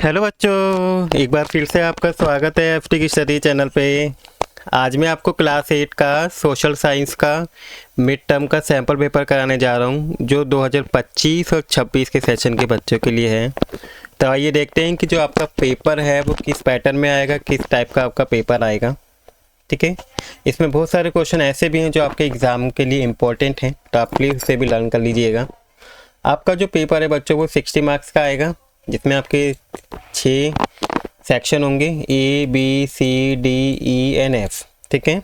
Hello बच्चों, एक बार फिर से आपका स्वागत है एफटी की स्टडी चैनल पे। आज मैं आपको क्लास 8 का सोशल साइंस का मिड टर्म का सैम्पल पेपर कराने जा रहा हूँ, जो 2025 और 26 के सेशन के बच्चों के लिए है। तो आइए देखते हैं कि जो आपका पेपर है वो किस पैटर्न में आएगा, किस टाइप का आपका पेपर आएगा। ठीक है, इसमें बहुत सारे क्वेश्चन ऐसे भी हैं जो आपके एग्ज़ाम के लिए इम्पोर्टेंट हैं, तो आप प्लीज़ उसे भी लर्न कर लीजिएगा। आपका जो पेपर है बच्चों वो 60 मार्क्स का आएगा, जिसमें आपके 6 सेक्शन होंगे, A B C D E and F. ठीक है,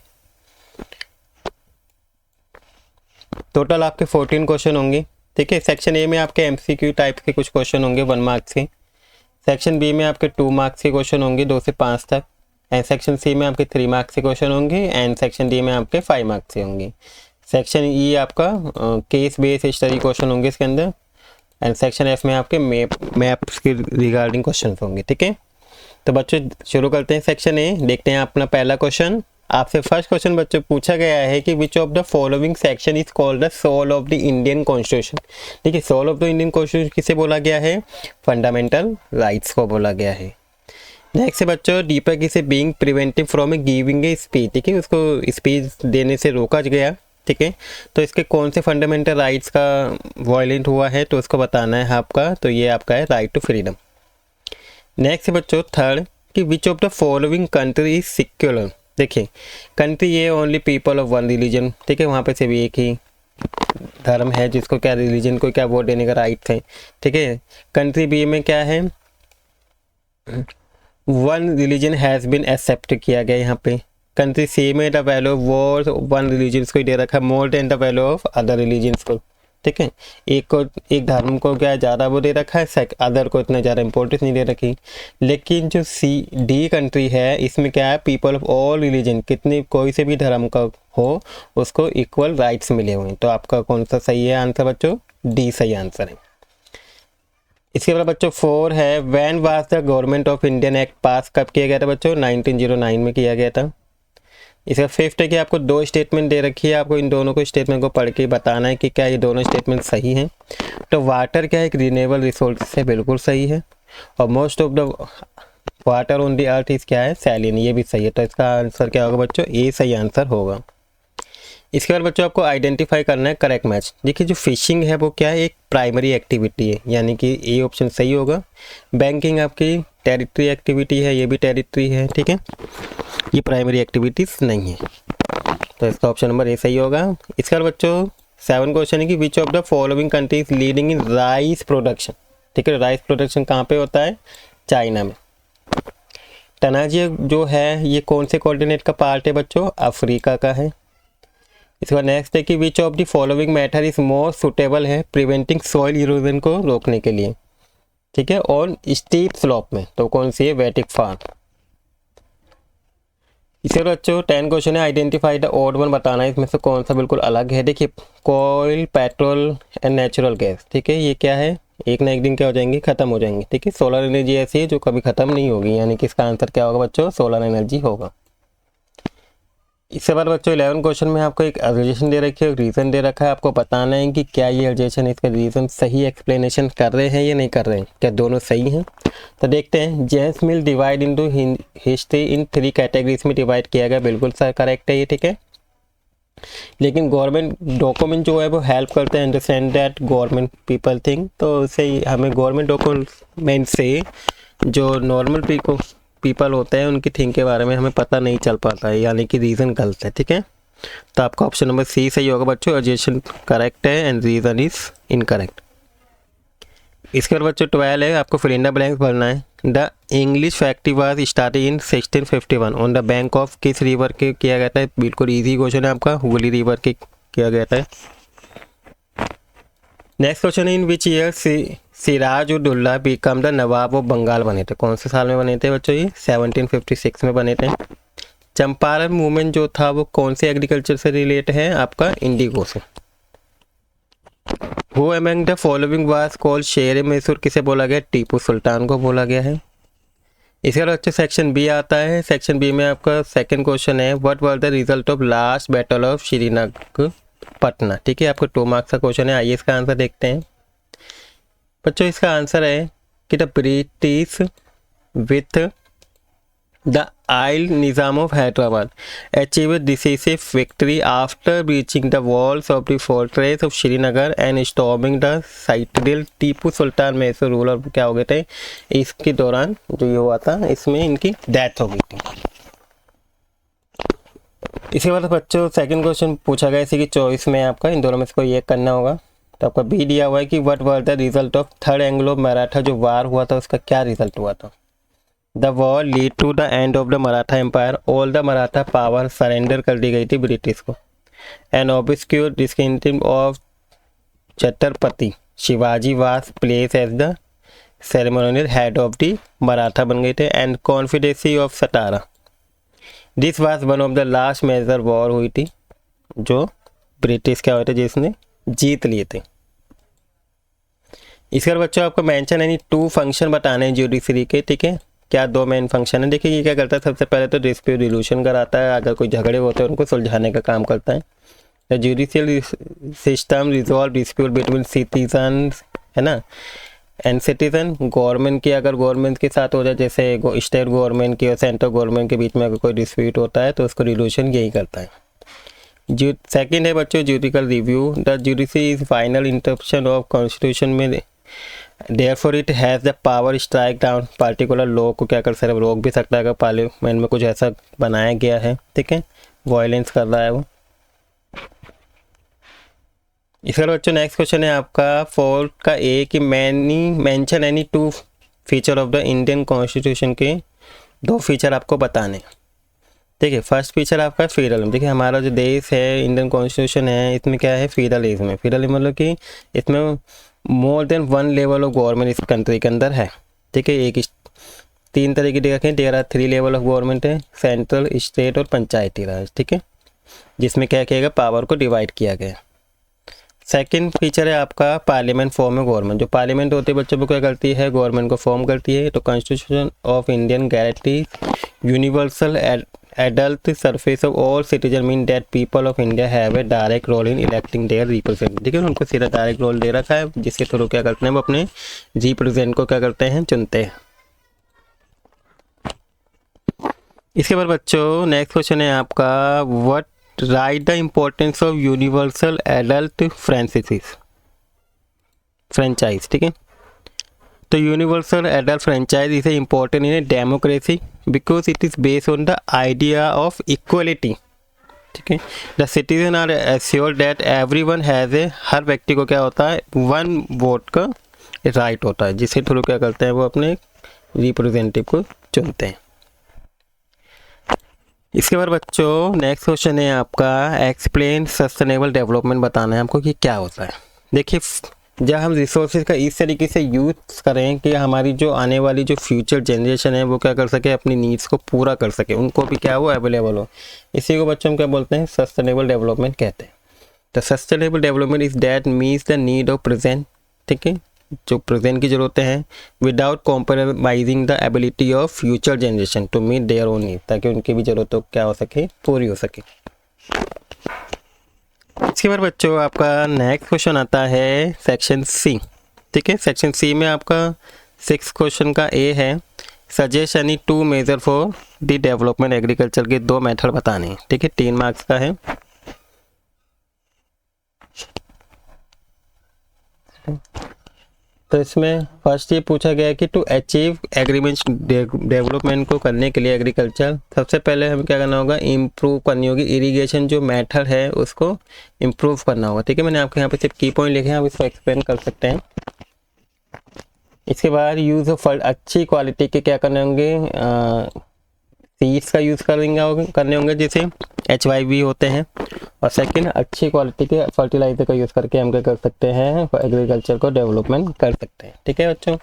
टोटल आपके 14 क्वेश्चन होंगे। ठीक है, सेक्शन ए में आपके एमसीक्यू टाइप के कुछ क्वेश्चन होंगे 1 मार्क्स के। सेक्शन बी में आपके 2 मार्क्स के क्वेश्चन होंगे 2 से 5 तक। एंड सेक्शन सी में आपके 3 मार्क्स के क्वेश्चन होंगे। एंड सेक्शन डी में आपके 5 मार्क्स के होंगे। सेक्शन ई आपका केस बेस्ड स्टडी क्वेश्चन होंगे इसके अंदर। एंड सेक्शन एफ में आपके मैप्स के रिगार्डिंग क्वेश्चन होंगे। ठीक है, तो बच्चों शुरू करते हैं सेक्शन ए। देखते हैं अपना पहला क्वेश्चन। आपसे फर्स्ट क्वेश्चन बच्चों पूछा गया है कि which of the following section is called the soul of the Indian constitution. ठीक है, soul of the Indian constitution किसे बोला गया है? फंडामेंटल राइट्स को बोला गया है। नेक्स्ट है बच्चों, दीपक इसे being preventive from giving a speech. ठीक है, उसको स्पीच देने से रोका गया। ठीक है, तो इसके कौन से फंडामेंटल राइट्स का वायलेंट हुआ है तो उसको बताना है आपका। तो ये आपका है राइट टू फ्रीडम। नेक्स्ट है बच्चों थर्ड कि which of the following country is secular. देखिए, कंट्री ये only people of one religion. ठीक है, वहाँ पे सिर्फ एक ही धर्म है जिसको क्या रिलीजन को क्या वोट देने का राइट है। ठीक है, कंट्री बी में क्या है? One religion has been accept किया गया यहाँ पे। कंट्री सी में the value of war one religions को दे रखा है more than the value of other religions को। ठीक है, एक धर्म को क्या ज़्यादा वो दे रखा है, अदर को इतना ज़्यादा इंपॉर्टेंस नहीं दे रखी। लेकिन जो सी डी कंट्री है इसमें क्या है? पीपल ऑफ ऑल रिलीजन, कितनी कोई से भी धर्म का हो उसको इक्वल राइट्स मिले हुए हैं। तो आपका कौन सा सही है आंसर बच्चों? डी सही आंसर है। इसके बाद बच्चों 4 है, when was the government of Indian act पास कब किया गया था बच्चों? 1909 में किया गया था। इसका 5th है कि आपको 2 स्टेटमेंट दे रखी है, आपको इन दोनों को स्टेटमेंट को पढ़ के बताना है कि क्या ये दोनों स्टेटमेंट सही हैं। तो वाटर क्या है? एक रिन्यूएबल रिसोर्स है, बिल्कुल सही है। और most of the water on the earth is क्या है? सैलिन, ये भी सही है। तो इसका आंसर क्या होगा बच्चों? ए सही आंसर होगा। इसके बाद बच्चों आपको आइडेंटिफाई करना है करेक्ट मैच। देखिए, जो फिशिंग है वो क्या है? एक प्राइमरी एक्टिविटी है, यानी कि ए ऑप्शन सही होगा। बैंकिंग आपकी टेरिटरी एक्टिविटी है, ये भी टेरिटरी है। ठीक है, ये प्राइमरी एक्टिविटीज नहीं है, तो इसका ऑप्शन नंबर ए सही होगा। इसके बाद बच्चों 7 क्वेश्चन है कि which of the following countries leading in rice production. ठीक है, राइस प्रोडक्शन कहाँ पे होता है? चाइना में। टनाजिया जो है ये कौन से कॉन्टिनेंट का पार्ट है बच्चों? अफ्रीका का है। इसके बाद नेक्स्ट है कि which of the following matter is more suitable है प्रिवेंटिंग सॉइल इरोजन को रोकने के लिए। ठीक है, और स्टीप स्लोप में तो कौन सी है? वेटिक फार्म। इसे बच्चों 10 क्वेश्चन है, आइडेंटिफाई द ऑड वन बताना है इसमें से कौन सा बिल्कुल अलग है। देखिए, कोयल, पेट्रोल एंड नेचुरल गैस। ठीक है, ये क्या है? एक ना एक दिन क्या हो जाएंगे? खत्म हो जाएंगे। ठीक है, सोलर एनर्जी ऐसी है जो कभी खत्म नहीं होगी, यानी कि इसका आंसर क्या होगा बच्चों? सोलर एनर्जी होगा। इसके बाद बच्चों 11 क्वेश्चन में आपको एक एल्जेशन दे रखी है, रीज़न दे रखा है। आपको बताना है कि क्या ये एल्जेशन इसका रीज़न सही एक्सप्लेनेशन कर रहे हैं या नहीं कर रहे हैं, क्या दोनों सही हैं। तो देखते हैं। James mill divide into history in 3 categories में डिवाइड किया गया, बिल्कुल सर करेक्ट है ये। ठीक है, लेकिन गवर्नमेंट डॉक्यूमेंट जो है वो हेल्प करते हैं understand that government people think. तो उससे हमें गवर्नमेंट डॉक्यूमेंट से जो नॉर्मल पीपल होते हैं उनकी थिंक के बारे में हमें पता नहीं चल पाता है, यानी कि रीज़न गलत है। ठीक है, तो आपका ऑप्शन नंबर सी सही होगा बच्चों, एजुकेशन करेक्ट है एंड रीज़न इज इनकरेक्ट। इसके बाद बच्चों 12 है, आपको फिल इन द ब्लैंक्स भरना है। The English factory was started in 1651 on the bank of किस रिवर के किया गया था? बिल्कुल ईजी क्वेश्चन है आपका, हुगली रिवर के किया गया था। नेक्स्ट क्वेश्चन है, in which year Sirajuddaula become the nawab of Bengal बने थे? कौन से साल में बने थे बच्चों? ये 1756 में बने थे। चंपारण मूवमेंट जो था वो कौन से एग्रीकल्चर से रिलेट है? आपका इंडिगो से। Who among the following was called शेर मैसूर किसे बोला गया? टीपू सुल्तान को बोला गया है। इसके बाद बच्चों सेक्शन बी आता है। सेक्शन बी में आपका सेकंड क्वेश्चन है, what was the result of last battle of Srirangapatna Patna. ठीक है, आपको 2 मार्क्स का क्वेश्चन है। आइए इसका आंसर देखते हैं बच्चों। इसका आंसर है कि the British with the Isle Nizam of Hyderabad achieved decisive victory after breaching the walls of the fortress of Srinagar and storming the citadel. Tipu Sultan Mysore ruler क्या हो गए थे इसके दौरान, जो ये हुआ था इसमें इनकी डेथ हो गई थी। इसके बाद बच्चों सेकंड क्वेश्चन पूछा गया इसी की चॉइस में आपका, इन दोनों में इसको ये करना होगा। तो आपका बी दिया हुआ है कि what were the result of third Anglo Maratha, जो वार हुआ था उसका क्या रिजल्ट हुआ था। The war lead to the end of the Maratha empire, all the Maratha power surrender कर दी गई थी ब्रिटिश को। An obscure descendant of Chhatrapati Shivaji was place as the ceremonial head of the Maratha बन गए थे। And confederacy of Satara, this was one of the last major war हुई थी जो ब्रिटिश क्या हुए थे जिसने जीत लिए थे। इसके बाद बच्चों आपको मेंशन एनी टू फंक्शन बताने हैं ज्यूडिशरी के, ठीक है। क्या दो मेन फंक्शन है, देखिए ये क्या करता है, सबसे पहले तो डिस्प्यूट रिजोल्यूशन कराता है, अगर कोई झगड़े होते हैं उनको सुलझाने का काम करता है। The judicial system resolve dispute between citizen, है ना, एंड सिटीजन। गवर्नमेंट की अगर गवर्नमेंट के साथ हो जाए, जैसे स्टेट गवर्नमेंट की और सेंट्रल गवर्नमेंट के बीच में अगर कोई डिस्प्यूट होता है तो उसको रिजोल्यूशन यही करता है। सेकेंड है बच्चों judicial review, the judiciary is final interruption of constitution में, Therefore it has the power strike down particular law को क्या कर सकता है, रोक भी सकता है अगर पार्लियामेंट में कुछ ऐसा बनाया गया है, ठीक है, वायलेंस कर रहा है वो। इसका बच्चों नेक्स्ट क्वेश्चन है आपका फोर्थ का ए कि mention any two feature of the Indian constitution के दो फीचर आपको बताने। देखिए फर्स्ट फीचर आपका फेडरलिज्म, देखिए हमारा जो देश है इंडियन कॉन्स्टिट्यूशन है इसमें क्या है फेडरलिज्म है। फेडरलिज्म मतलब कि इसमें more than one level of government इस कंट्री के अंदर है, ठीक है। एक तीन तरह की रखें, there are three level of government है, सेंट्रल, स्टेट और पंचायती राज, ठीक है, जिसमें क्या किया गया पावर को डिवाइड किया गया। सेकंड फीचर है आपका पार्लियामेंट फॉर्म है गवर्नमेंट, जो पार्लियामेंट होती है बच्चों को क्या करती है, गवर्नमेंट को फॉर्म करती है। तो constitution of Indian guarantee universal adult surface of all citizen mean that people of India have a direct role in electing their representative, ठीक है, उनको सीधा डायरेक्ट रोल दे रखा है जिसके थ्रू क्या करते हैं वो अपने रिप्रेजेंट को क्या करते हैं चुनते हैं। इसके बाद बच्चों नेक्स्ट क्वेश्चन है आपका what write the importance of universal adult franchise, ठीक है। तो universal adult franchise is important in a democracy because it is based on the idea of equality, ठीक है। The citizen are assure that everyone has a, हर व्यक्ति को क्या होता है वन वोट का राइट होता है, जिसके थ्रू क्या करते हैं वो अपने रिप्रेजेंटेटिव को चुनते हैं। इसके बाद बच्चों नेक्स्ट क्वेश्चन है आपका एक्सप्लेन सस्टेनेबल डेवलपमेंट, बताना है आपको कि क्या होता है। देखिए जब हम रिसोर्सेज का इस तरीके से यूज़ करें कि हमारी जो आने वाली जो फ्यूचर जनरेशन है वो क्या कर सके, अपनी नीड्स को पूरा कर सके, उनको भी क्या वो अवेलेबल हो, इसी को बच्चों हम क्या बोलते हैं सस्टेनेबल डेवलपमेंट कहते हैं। तो sustainable development is that means the need of present, ठीक है, जो प्रेजेंट की ज़रूरतें हैं without compromising the ability of future generation to meet their own need, ताकि उनकी भी ज़रूरतों क्या हो सके पूरी हो सके। इसके बाद बच्चों आपका नेक्स्ट क्वेश्चन आता है सेक्शन सी, ठीक है। सेक्शन सी में आपका 6 क्वेश्चन का ए है suggest any two measure for the development agriculture के दो मेथड बताने, ठीक है, 3 मार्क्स का है। तो इसमें फर्स्ट ये पूछा गया है कि टू अचीव एग्रीमेंट डेवलपमेंट को करने के लिए एग्रीकल्चर सबसे पहले हमें क्या करना होगा, इम्प्रूव करनी होगी इरिगेशन जो मेथड है उसको इम्प्रूव करना होगा, ठीक है। मैंने आपके यहाँ पे सिर्फ की पॉइंट लिखे हैं, आप इसको एक्सप्लेन कर सकते हैं। इसके बाद यूज़ ऑफ अच्छी क्वालिटी के क्या करने होंगे सीड्स का यूज़ करने होंगे जैसे HYV होते हैं, और सेकंड अच्छी क्वालिटी के फर्टिलाइजर का यूज़ करके हम क्या कर सकते हैं एग्रीकल्चर को डेवलपमेंट कर सकते हैं, ठीक है बच्चों।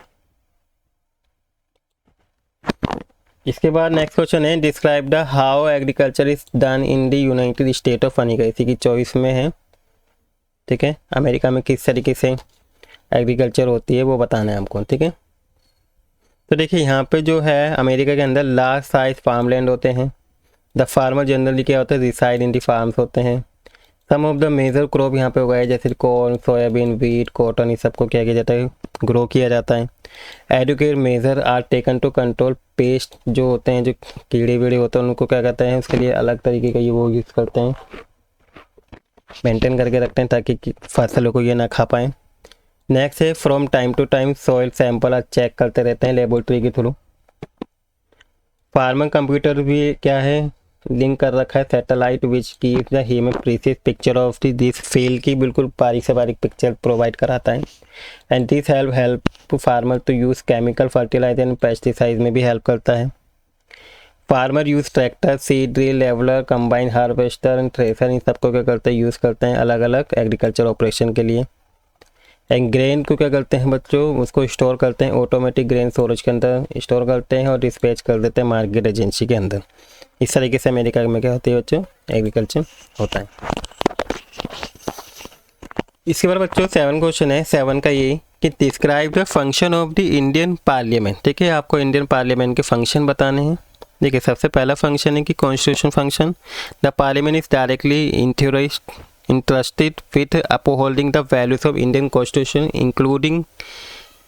इसके बाद नेक्स्ट क्वेश्चन है describe the how agriculture is done in the United state of America, इसी की चॉइस में है, ठीक है। अमेरिका में किस तरीके से एग्रीकल्चर होती है वो बताना है हमको, ठीक है। तो देखिए यहाँ पे जो है अमेरिका के अंदर लार्ज साइज फार्मलैंड होते हैं, द फार्मर जनरली क्या होता है रिसाइड इन दी फार्म्स होते हैं, सम ऑफ द मेजर क्रॉप यहाँ पे उगाए जैसे कॉर्न, सोयाबीन, वीट, कॉटन, इस सबको क्या किया जाता है, ग्रो किया जाता है। Adequate measure are taken to control pest, जो होते हैं, जो कीड़े वीड़े होते हैं, उनको क्या कहते हैं, उसके लिए अलग तरीके का ये वो यूज़ करते हैं, मेंटेन करके रखते हैं ताकि फसलों को ये ना खा पाएँ। नेक्स्ट है from time to time soil sample check करते रहते हैं लेबोरेटरी के थ्रू। फार्मर कंप्यूटर भी क्या है, लिंक कर रखा है satellite which keep the him precious picture of this field की, बिल्कुल बारीक से बारीक पिक्चर प्रोवाइड कराता है। And this help farmer to use chemical fertiliser and pesticide में भी हेल्प करता है। Farmer use tractor, seed drill, leveller, combine harvester and thresher, इन सबको क्या करते हैं, यूज़ करते हैं अलग अलग एग्रीकल्चर ऑपरेशन के लिए। एंड ग्रेन को क्या करते हैं बच्चों, उसको स्टोर करते हैं ऑटोमेटिक ग्रेन स्टोरेज के अंदर स्टोर करते हैं और डिस्पैच कर देते हैं मार्केट एजेंसी के अंदर। इस तरीके से अमेरिका में क्या होती है बच्चों, एग्रीकल्चर होता है। इसके बाद बच्चों 7 क्वेश्चन है, 7 का ये कि describe the function of the Indian parliament. ठीक है, आपको इंडियन पार्लियामेंट के फंक्शन बताने हैं। देखिए, सबसे पहला फंक्शन है कि constitution function. The parliament is directly interested with upholding the values of Indian Constitution, including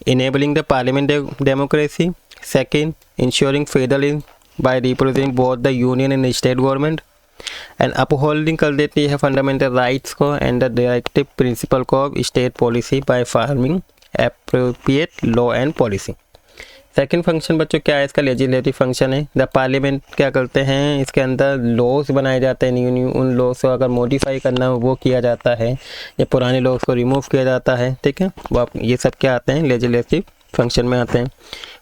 enabling the parliament democracy. Second, ensuring federalism by representing both the union and state government, and upholding कर देती है fundamental rights को and the directive principle को state policy by forming appropriate law and policy. Second function बच्चों क्या है इसका, legislative function है। द पार्लियामेंट क्या करते हैं, इसके अंदर लॉज बनाए जाते हैं, न्यू न्यू, उन लॉज को अगर मॉडिफाई करना हो वो किया जाता है, या पुराने लॉज को रिमूव किया जाता है। ठीक है, वो आप ये सब क्या आते हैं, लेजिस्लेटिव फंक्शन में आते हैं।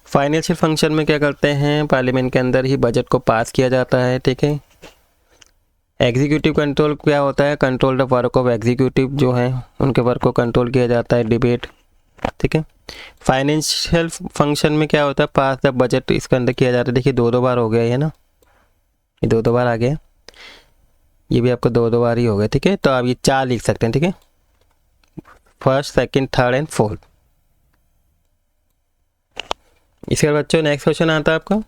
फाइनेंशियल फंक्शन में क्या करते हैं, पार्लियामेंट के अंदर ही बजट को पास किया जाता है। ठीक है, एग्जीक्यूटिव कंट्रोल क्या होता है, control the work of executive, जो है उनके वर्क को कंट्रोल किया जाता है, डिबेट। ठीक है, फाइनेंशियल फंक्शन में क्या होता है, पास द बजट इसके अंदर किया जाता है। देखिए 2 बार हो गया है ना, ये 2 बार आ गया, ये भी आपको 2 बार ही हो गया। ठीक है, तो आप ये 4 लिख सकते हैं। ठीक है, first, second, third and fourth. इसके बाद बच्चों नेक्स्ट क्वेश्चन आता है आपका,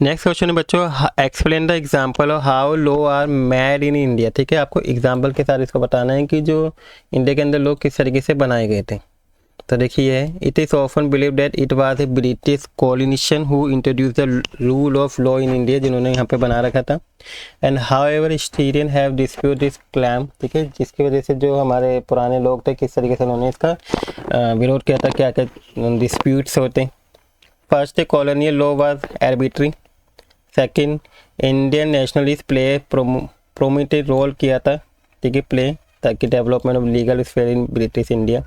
नेक्स्ट क्वेश्चन है बच्चों, explain the example of how law are made in India. ठीक है, आपको एग्जांपल के साथ इसको बताना है कि जो इंडिया के अंदर लॉ किस तरीके से बनाए गए थे। तो देखिए, it is often believe that it was a British colonialism who introduce the rule of law in India, जिन्होंने यहाँ पे बना रखा था। And however historian have dispute this claim. ठीक है, जिसकी वजह से जो हमारे पुराने लोग थे किस तरीके से उन्होंने इसका विरोध किया था, क्या क्या डिस्प्यूट्स होते। First, colonial law was arbitrary. Second, Indian nationalist play prominent role किया था। ठीक है, प्ले, ताकि development of legal sphere in British India.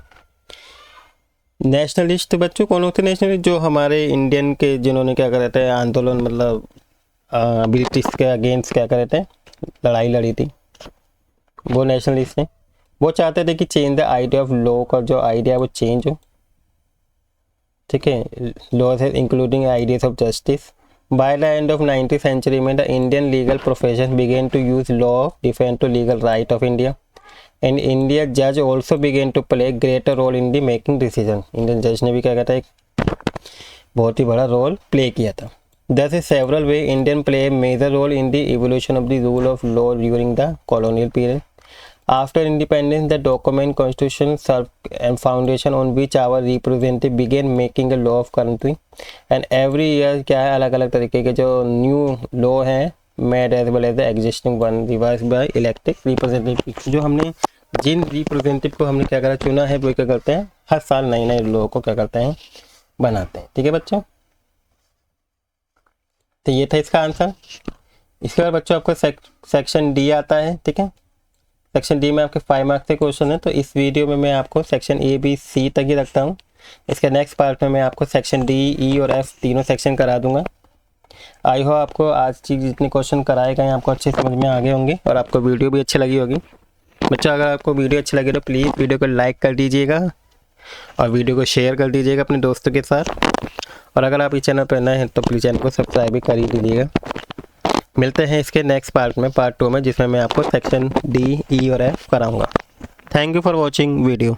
Nationalist बच्चों कौन होते, नेशनलिस्ट जो हमारे इंडियन के, जिन्होंने क्या करे थे, आंदोलन, मतलब ब्रिटिश के अगेंस्ट क्या करे थे, लड़ाई लड़ी थी, वो नेशनलिस्ट हैं। वो चाहते थे कि change the idea of law का जो आइडिया वो चेंज हो। ठीक है, laws including ideas of justice. By the end of 19th century में the Indian legal profession began to use law defense to legal right of India, and India judge also began to play greater role in the making decision. Indian judge ने भी क्या कहता है, एक बहुत ही बड़ा role play किया था। Thus in several way Indian play a major role in the evolution of the rule of law during the colonial period. After independence, the document constitution served and foundation on which our representative began making a law of country. And every year क्या है, अलग अलग तरीके के जो new law हैं made as well as the existing one revised by elected representative। जो हमने जिन रिप्रेजेंटेटिव को हमने क्या करा, चुना है, वो क्या करते हैं, हर साल नए नए लॉ को क्या करते हैं, बनाते हैं। ठीक है बच्चों, तो ये था इसका आंसर। इसके बाद बच्चों आपको सेक्शन डी आता है। ठीक है, सेक्शन डी में आपके 5 मार्क्स के क्वेश्चन है। तो इस वीडियो में मैं आपको सेक्शन ए बी सी तक ही रखता हूँ। इसके नेक्स्ट पार्ट में मैं आपको सेक्शन डी ई और एफ तीनों सेक्शन करा दूंगा। आई होप आपको आज की जितने क्वेश्चन कराए गए आपको अच्छे समझ में आ गए होंगे और आपको वीडियो भी अच्छी लगी होगी। बच्चों, अगर आपको वीडियो अच्छी लगे तो प्लीज़ वीडियो को लाइक कर दीजिएगा और वीडियो को शेयर कर दीजिएगा अपने दोस्तों के साथ। और अगर आप इस चैनल पर नए हैं तो प्लीज़ चैनल को सब्सक्राइब भी कर ही दीजिएगा। मिलते हैं इसके नेक्स्ट पार्ट में, पार्ट 2 में, जिसमें मैं आपको सेक्शन डी ई और एफ कराऊंगा। Thank you for watching video.